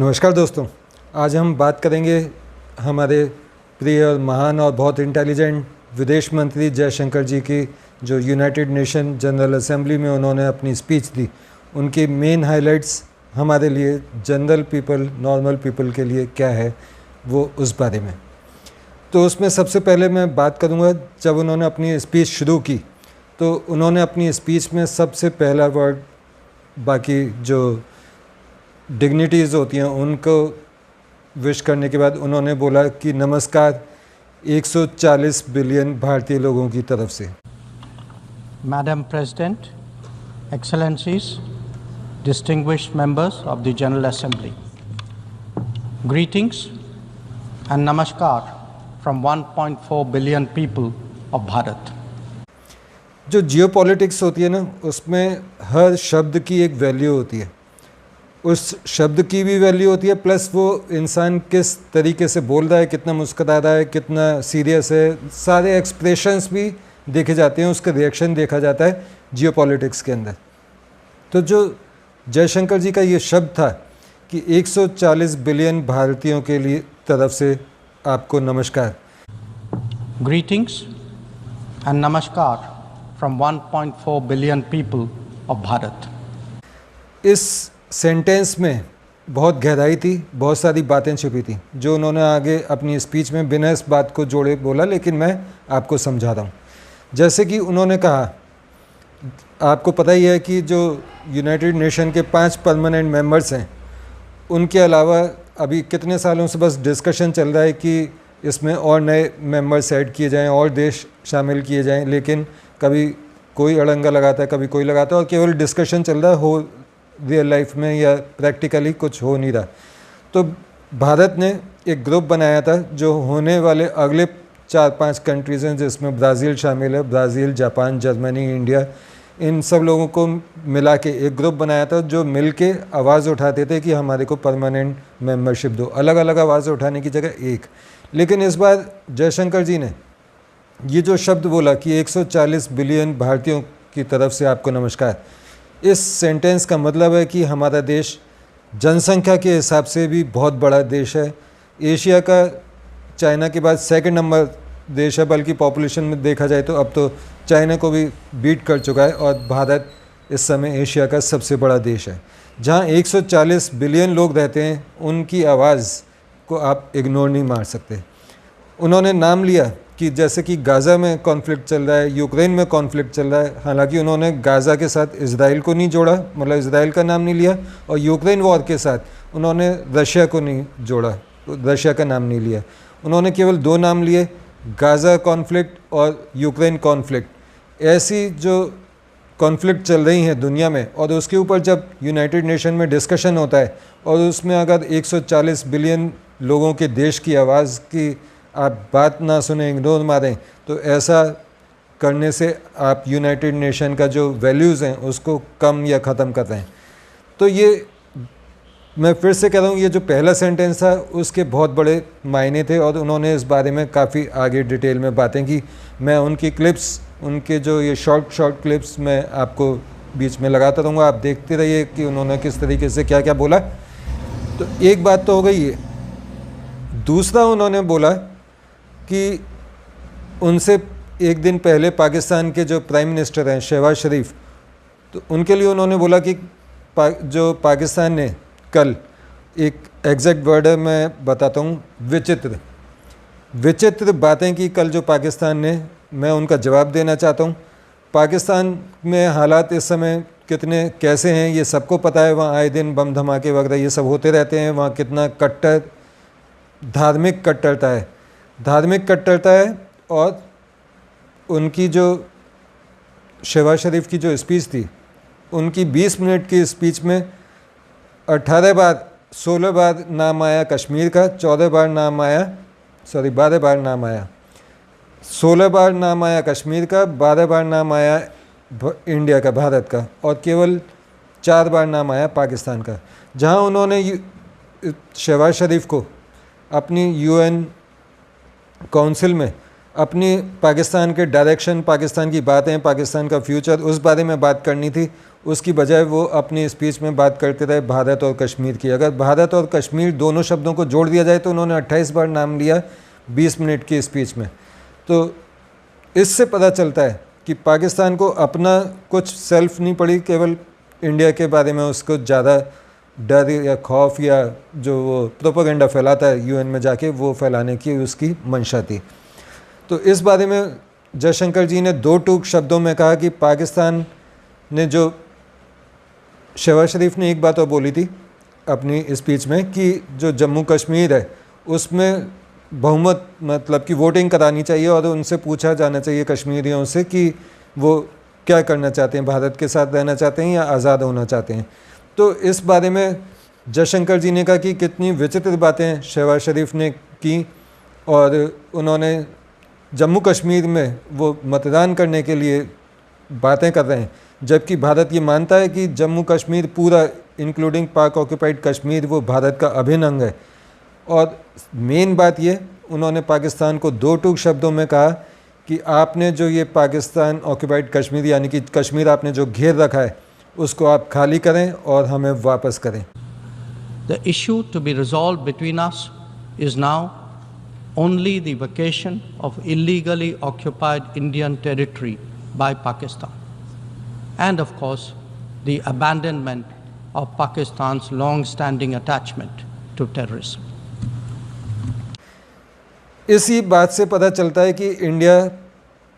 नमस्कार दोस्तों, आज हम बात करेंगे हमारे प्रिय और महान और बहुत इंटेलिजेंट विदेश मंत्री जयशंकर जी की, जो यूनाइटेड नेशन जनरल असेंबली में उन्होंने अपनी स्पीच दी। उनकी मेन हाइलाइट्स हमारे लिए जनरल पीपल, नॉर्मल पीपल के लिए क्या है वो उस बारे में। तो उसमें सबसे पहले मैं बात करूँगा, जब उन्होंने अपनी स्पीच शुरू की तो उन्होंने अपनी स्पीच में सबसे पहला वर्ड, बाकी जो डिग्निटीज़ होती हैं उनको विश करने के बाद उन्होंने बोला कि नमस्कार 140 बिलियन भारतीय लोगों की तरफ से। Madam President, Excellencies, distinguished members of the General Assembly, greetings and namaskar from 1.4 billion people of Bharat. जो जियोपॉलिटिक्स होती है ना, उसमें हर शब्द की एक वैल्यू होती है। उस शब्द की भी वैल्यू होती है, प्लस वो इंसान किस तरीके से बोल रहा है, कितना मुस्कुरा रहा है, कितना सीरियस है, सारे एक्सप्रेशंस भी देखे जाते हैं, उसका रिएक्शन देखा जाता है जियोपॉलिटिक्स के अंदर। तो जो जयशंकर जी का ये शब्द था कि 140 बिलियन भारतीयों के लिए तरफ से आपको नमस्कार। Greetings and namaskar from 1.4 billion people of Bharat. इस सेंटेंस में बहुत गहराई थी, बहुत सारी बातें छिपी थी, जो उन्होंने आगे अपनी स्पीच में बिना इस बात को जोड़े बोला, लेकिन मैं आपको समझा रहा हूँ। जैसे कि उन्होंने कहा, आपको पता ही है कि जो यूनाइटेड नेशन के 5 परमानेंट मेंबर्स हैं, उनके अलावा अभी कितने सालों से बस डिस्कशन चल रहा है कि इसमें और नए मेंबर्स ऐड किए जाएं और देश शामिल किए जाएं, लेकिन कभी कोई अड़ंगा लगाता है, कभी कोई लगाता है, और केवल डिस्कशन चल रहा है, हो रियल लाइफ में या प्रैक्टिकली कुछ हो नहीं रहा। तो भारत ने एक ग्रुप बनाया था जो होने वाले अगले 4-5 कंट्रीज़ हैं, जिसमें ब्राज़ील शामिल है, ब्राज़ील, जापान, जर्मनी, इंडिया, इन सब लोगों को मिला के एक ग्रुप बनाया था जो मिल के आवाज़ उठाते थे कि हमारे को परमानेंट मेंबरशिप दो। अलग अलग आवाज़ उठाने की जगह एक। लेकिन इस बार जयशंकर जी ने ये जो शब्द बोला कि 140 बिलियन भारतीयों की तरफ से आपको नमस्कार, इस सेंटेंस का मतलब है कि हमारा देश जनसंख्या के हिसाब से भी बहुत बड़ा देश है। एशिया का चाइना के बाद सेकंड नंबर देश है, बल्कि पॉपुलेशन में देखा जाए तो अब तो चाइना को भी बीट कर चुका है, और भारत इस समय एशिया का सबसे बड़ा देश है। जहां 140 बिलियन लोग रहते हैं, उनकी आवाज़ को आप इग्नोर नहीं मार सकते। उन्होंने नाम लिया कि जैसे कि गाज़ा में कॉन्फ्लिक्ट चल रहा है, यूक्रेन में कॉन्फ्लिक्ट चल रहा है, हालांकि उन्होंने गाज़ा के साथ इज़राइल को नहीं जोड़ा, मतलब इज़राइल का नाम नहीं लिया, और यूक्रेन वॉर के साथ उन्होंने रशिया को नहीं जोड़ा, रशिया का नाम नहीं लिया। उन्होंने केवल 2 नाम लिए, गाज़ा कॉन्फ्लिक्ट और यूक्रेन कॉन्फ्लिक्ट। ऐसी जो कॉन्फ्लिक्ट चल रही हैं दुनिया में, और उसके ऊपर जब यूनाइटेड नेशन में डिस्कशन होता है और उसमें अगर 140 बिलियन लोगों के देश की आवाज़ की आप बात ना सुने, इग्नोर मारें, तो ऐसा करने से आप यूनाइटेड नेशन का जो वैल्यूज़ हैं उसको कम या ख़त्म कर रहे हैं। तो ये मैं फिर से कह रहा हूँ, ये जो पहला सेंटेंस था उसके बहुत बड़े मायने थे, और उन्होंने इस बारे में काफ़ी आगे डिटेल में बातें की। मैं उनकी क्लिप्स, उनके जो ये शॉर्ट क्लिप्स मैं आपको बीच में लगाता रहूँगा, आप देखते रहिए कि उन्होंने किस तरीके से क्या क्या बोला। तो एक बात तो हो गई है। दूसरा, उन्होंने बोला कि उनसे एक दिन पहले पाकिस्तान के जो प्राइम मिनिस्टर हैं शहबाज शरीफ, तो उनके लिए उन्होंने बोला कि जो पाकिस्तान ने कल, एक एग्जैक्ट वर्ड है मैं बताता हूँ, विचित्र बातें की कल जो पाकिस्तान ने। मैं उनका जवाब देना चाहता हूँ। पाकिस्तान में हालात इस समय कितने कैसे हैं ये सबको पता है। वहाँ आए दिन बम धमाके वगैरह ये सब होते रहते हैं। वहाँ कितना धार्मिक कट्टरता है। और उनकी जो शहबाज शरीफ की जो स्पीच थी, उनकी 20 मिनट की स्पीच में 16 बार नाम आया कश्मीर का, 12 बार नाम आया 12 बार नाम आया, 16 बार नाम आया कश्मीर का, 12 बार नाम आया इंडिया का, भारत का, और केवल 4 बार नाम आया पाकिस्तान का। जहां उन्होंने शहबाज शरीफ को अपनी UN काउंसिल में अपनी पाकिस्तान के डायरेक्शन, पाकिस्तान की बातें, पाकिस्तान का फ्यूचर, उस बारे में बात करनी थी। उसकी बजाय वो अपनी स्पीच में बात करते रहे भारत और कश्मीर की। अगर भारत और कश्मीर दोनों शब्दों को जोड़ दिया जाए तो उन्होंने 28 बार नाम लिया 20 मिनट की स्पीच में। तो इससे पता चलता है कि पाकिस्तान को अपना कुछ सेल्फ नहीं पड़ी, केवल इंडिया के बारे में उसको ज़्यादा डर या खौफ या जो वो प्रोपेगेंडा फैलाता है यूएन में जाके, वो फैलाने की उसकी मंशा थी। तो इस बारे में जयशंकर जी ने 2 टूक शब्दों में कहा कि पाकिस्तान ने जो, शहबाज शरीफ ने एक बात और बोली थी अपनी स्पीच में कि जो जम्मू कश्मीर है उसमें बहुमत, मतलब कि वोटिंग करानी चाहिए और उनसे पूछा जाना चाहिए कश्मीरियों से कि वो क्या करना चाहते हैं, भारत के साथ रहना चाहते हैं या आज़ाद होना चाहते हैं। तो इस बारे में जयशंकर जी ने कहा कि कितनी विचित्र बातें शहबाज शरीफ ने की, और उन्होंने जम्मू कश्मीर में वो मतदान करने के लिए बातें कर रहे हैं, जबकि भारत ये मानता है कि जम्मू कश्मीर पूरा इंक्लूडिंग पाक ऑक्यूपाइड कश्मीर वो भारत का अभिन्न अंग है। और मेन बात ये, उन्होंने पाकिस्तान को 2 टूक शब्दों में कहा कि आपने जो ये पाकिस्तान ऑक्यूपाइड कश्मीर यानी कि कश्मीर आपने जो घेर रखा है उसको आप खाली करें और हमें वापस करें। The issue to be resolved between us is now only the vacation of illegally occupied Indian territory by Pakistan, and of course the abandonment of Pakistan's long-standing attachment to terrorism. इसी बात से पता चलता है कि इंडिया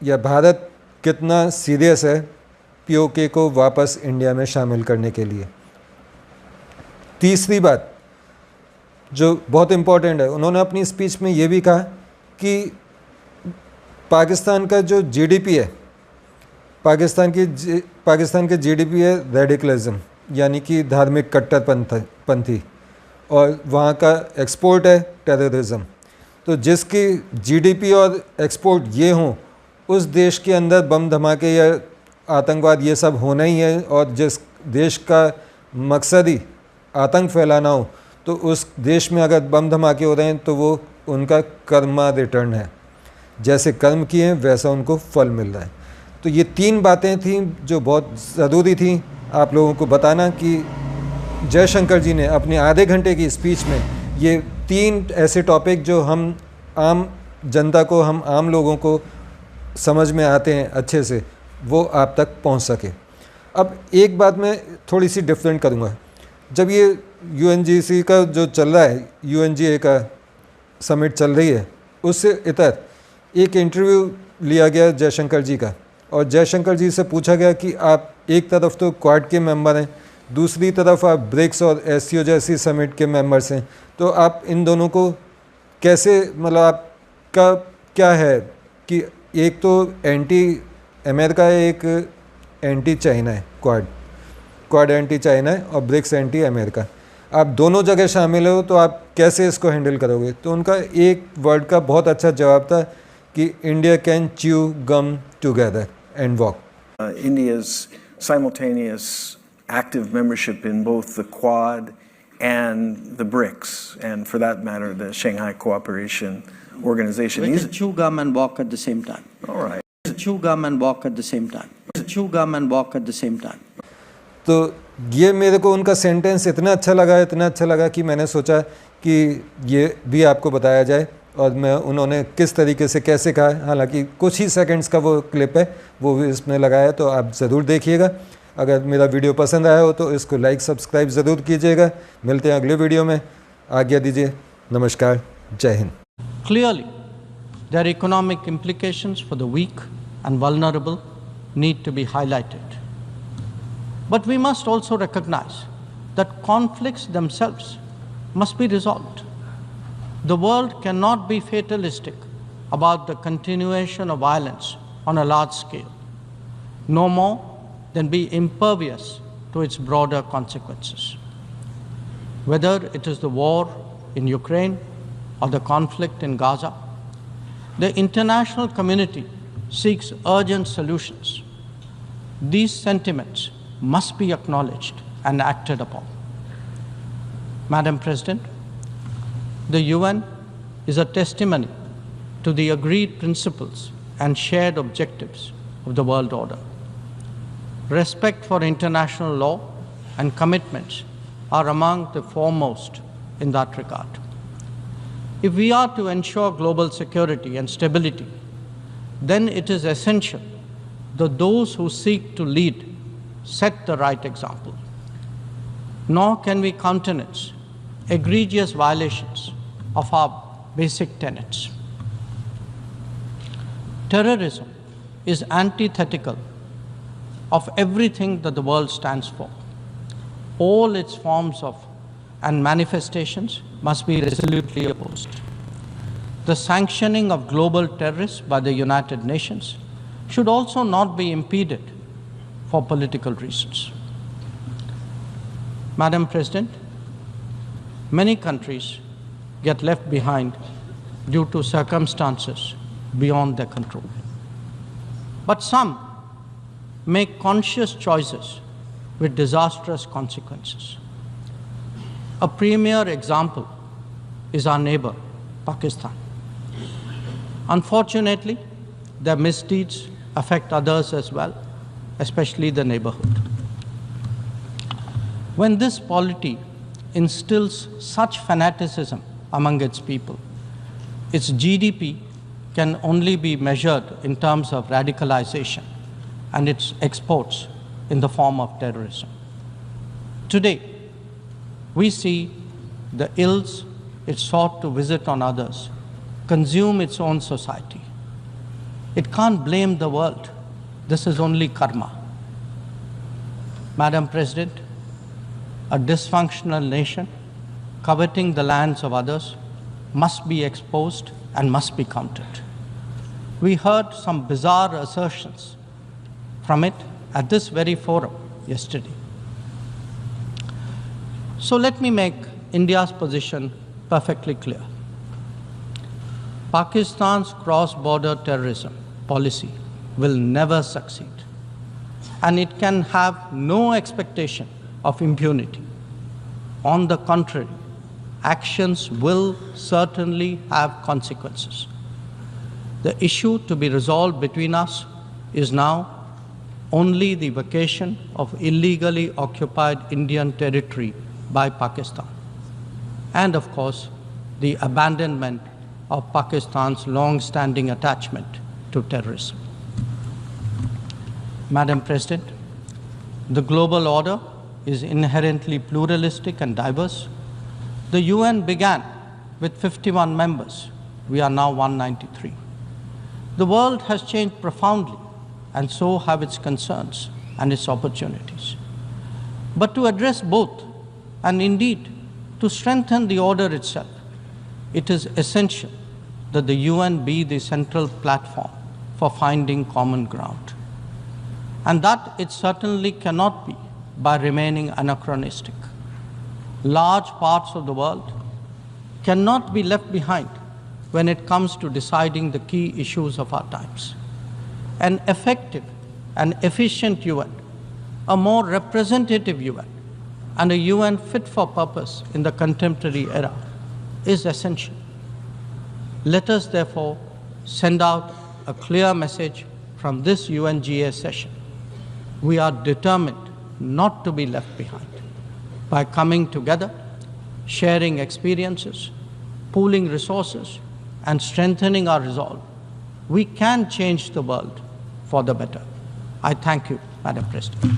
या भारत कितना serious है पीओके को वापस इंडिया में शामिल करने के लिए। तीसरी बात जो बहुत इम्पोर्टेंट है, उन्होंने अपनी स्पीच में ये भी कहा कि पाकिस्तान का जो जीडीपी है, पाकिस्तान के जीडीपी है रेडिकलिज्म यानी कि धार्मिक कट्टरपंथी, और वहाँ का एक्सपोर्ट है टेररिज्म। तो जिसकी जीडीपी और एक्सपोर्ट ये हों, उस देश के अंदर बम धमाके या आतंकवाद ये सब होना ही है, और जिस देश का मकसद ही आतंक फैलाना हो, तो उस देश में अगर बम धमाके हो रहे हैं तो वो उनका कर्मा रिटर्न है, जैसे कर्म किए हैं वैसा उनको फल मिल रहा है। तो ये 3 बातें थीं जो बहुत ज़रूरी थी आप लोगों को बताना कि जयशंकर जी ने अपने आधे घंटे की स्पीच में ये 3 ऐसे टॉपिक जो हम आम जनता को, हम आम लोगों को समझ में आते हैं अच्छे से, वो आप तक पहुंच सके। अब एक बात मैं थोड़ी सी डिफरेंट करूंगा। जब ये यूएनजीसी का जो चल रहा है, यूएनजीए का समिट चल रही है, उससे इतर एक इंटरव्यू लिया गया जयशंकर जी का, और जयशंकर जी से पूछा गया कि आप एक तरफ तो क्वाड के मेंबर हैं, दूसरी तरफ आप ब्रिक्स और एससीओ जैसी समिट के मेंबर्स हैं, तो आप इन दोनों को कैसे, मतलब आपका क्या है कि एक तो एंटी अमेरिका है, एक एंटी चाइना है, क्वाड एंटी चाइना है और ब्रिक्स एंटी अमेरिका, आप दोनों जगह शामिल हो, तो आप कैसे इसको हैंडल करोगे? तो उनका एक वर्ड का बहुत अच्छा जवाब था कि India can chew gum together and walk. India's simultaneous active membership in both the Quad and the BRICS, and for that matter, the Shanghai Cooperation Organization. We can chew gum and walk at the same time. All right. Chew gum and walk at the same time. Chew gum and walk at the same time. तो ये मेरे को उनका sentence इतना अच्छा लगा कि मैंने सोचा कि ये भी आपको बताया जाए, और मैं उन्होंने किस तरीके से कैसे कहा है, हालांकि कुछ ही सेकंड्स का वो क्लिप है, वो भी इसमें लगाया, तो आप ज़रूर देखिएगा। अगर मेरा वीडियो पसंद आया हो तो इसको लाइक सब्सक्राइब ज़रूर कीजिएगा। मिलते हैं अगले वीडियो में, आज्ञा दीजिए, नमस्कार, जय Hind. Clearly, their economic implications for the weak and vulnerable need to be highlighted. But we must also recognize that conflicts themselves must be resolved. The world cannot be fatalistic about the continuation of violence on a large scale, no more than be impervious to its broader consequences. Whether it is the war in Ukraine or the conflict in Gaza, the international community seeks urgent solutions. These sentiments must be acknowledged and acted upon. Madam President, the UN is a testimony to the agreed principles and shared objectives of the world order. Respect for international law and commitments are among the foremost in that regard. If we are to ensure global security and stability, then it is essential that those who seek to lead set the right example. Nor can we countenance egregious violations of our basic tenets. Terrorism is antithetical of everything that the world stands for. All its forms of and manifestations must be resolutely opposed. The sanctioning of global terrorists by the United Nations should also not be impeded for political reasons. Madam President, many countries get left behind due to circumstances beyond their control. But some make conscious choices with disastrous consequences. A premier example is our neighbor, Pakistan. Unfortunately, their misdeeds affect others as well, especially the neighborhood. When this polity instills such fanaticism among its people, its GDP can only be measured in terms of radicalization and its exports in the form of terrorism. Today, we see the ills it sought to visit on others consume its own society. It can't blame the world. This is only karma. Madam President, a dysfunctional nation coveting the lands of others must be exposed and must be countered. We heard some bizarre assertions from it at this very forum yesterday. So let me make India's position perfectly clear. Pakistan's cross-border terrorism policy will never succeed, and it can have no expectation of impunity. On the contrary, actions will certainly have consequences. The issue to be resolved between us is now only the vacation of illegally occupied Indian territory by Pakistan, and of course, the abandonment of Pakistan's long-standing attachment to terrorism. Madam President, the global order is inherently pluralistic and diverse. The UN began with 51 members. We are now 193. The world has changed profoundly, and so have its concerns and its opportunities. But to address both, and indeed to strengthen the order itself, it is essential that the UN be the central platform for finding common ground. And that it certainly cannot be by remaining anachronistic. Large parts of the world cannot be left behind when it comes to deciding the key issues of our times. An effective and efficient UN, a more representative UN, and a UN fit for purpose in the contemporary era is essential. Let us therefore send out a clear message from this UNGA session. We are determined not to be left behind. By coming together, sharing experiences, pooling resources, and strengthening our resolve, we can change the world for the better. I thank you, Madam President.